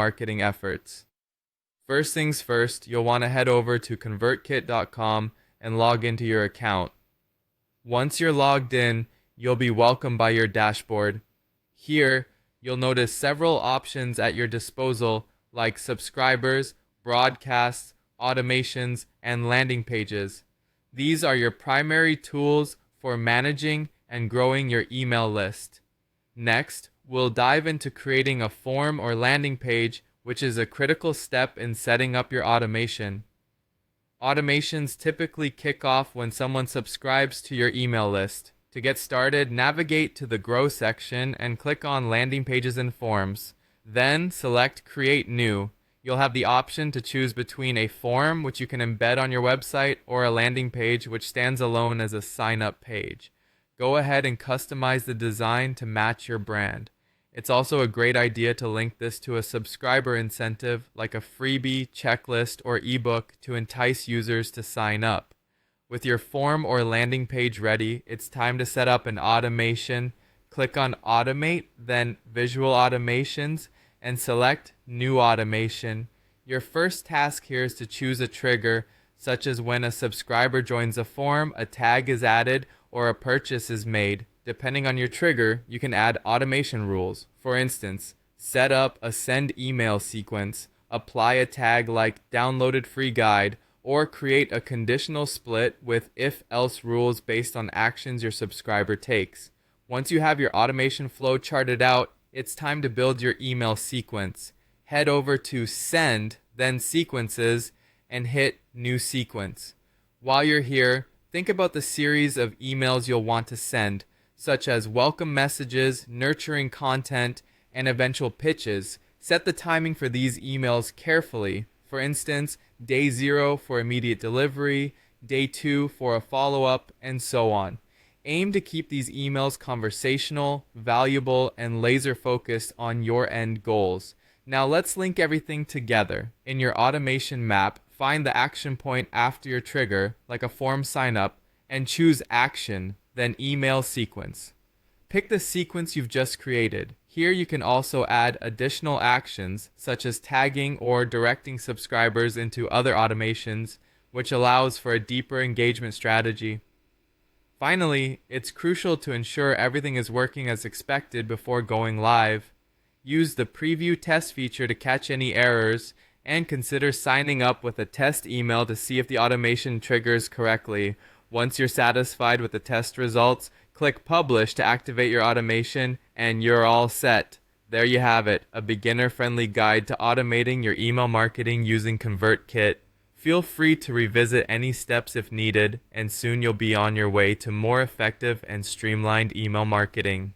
marketing efforts. First things first, you'll want to head over to convertkit.com and log into your account. Once you're logged in, you'll be welcomed by your dashboard. Here, you'll notice several options at your disposal like subscribers, broadcasts, automations, and landing pages. These are your primary tools for managing and growing your email list. Next, we'll dive into creating a form or landing page, which is a critical step in setting up your automation. Automations typically kick off when someone subscribes to your email list. To get started, navigate to the Grow section and click on Landing Pages and Forms. Then select Create New. You'll have the option to choose between a form, which you can embed on your website, or a landing page, which stands alone as a sign-up page. Go ahead and customize the design to match your brand. It's also a great idea to link this to a subscriber incentive like a freebie, checklist, or ebook to entice users to sign up. With your form or landing page ready, it's time to set up an automation. Click on Automate, then Visual Automations, and select New Automation. Your first task here is to choose a trigger, such as when a subscriber joins a form, a tag is added, or a purchase is made. Depending on your trigger, you can add automation rules. For instance, set up a send email sequence, apply a tag like downloaded free guide, or create a conditional split with if-else rules based on actions your subscriber takes. Once you have your automation flow charted out, it's time to build your email sequence. Head over to Send, then Sequences, and hit New Sequence. While you're here, think about the series of emails you'll want to send, such as welcome messages, nurturing content, and eventual pitches. Set the timing for these emails carefully. For instance, day 0 for immediate delivery, day 2 for a follow-up, and so on. Aim to keep these emails conversational, valuable, and laser-focused on your end goals. Now let's link everything together. In your automation map, find the action point after your trigger, like a form sign-up, and choose Action, then Email Sequence. Pick the sequence you've just created. Here you can also add additional actions, such as tagging or directing subscribers into other automations, which allows for a deeper engagement strategy. Finally, it's crucial to ensure everything is working as expected before going live. Use the Preview Test feature to catch any errors, and consider signing up with a test email to see if the automation triggers correctly. Once you're satisfied with the test results, click Publish to activate your automation, and you're all set. There you have it, a beginner-friendly guide to automating your email marketing using Convertkit. Feel free to revisit any steps if needed, and soon you'll be on your way to more effective and streamlined email marketing.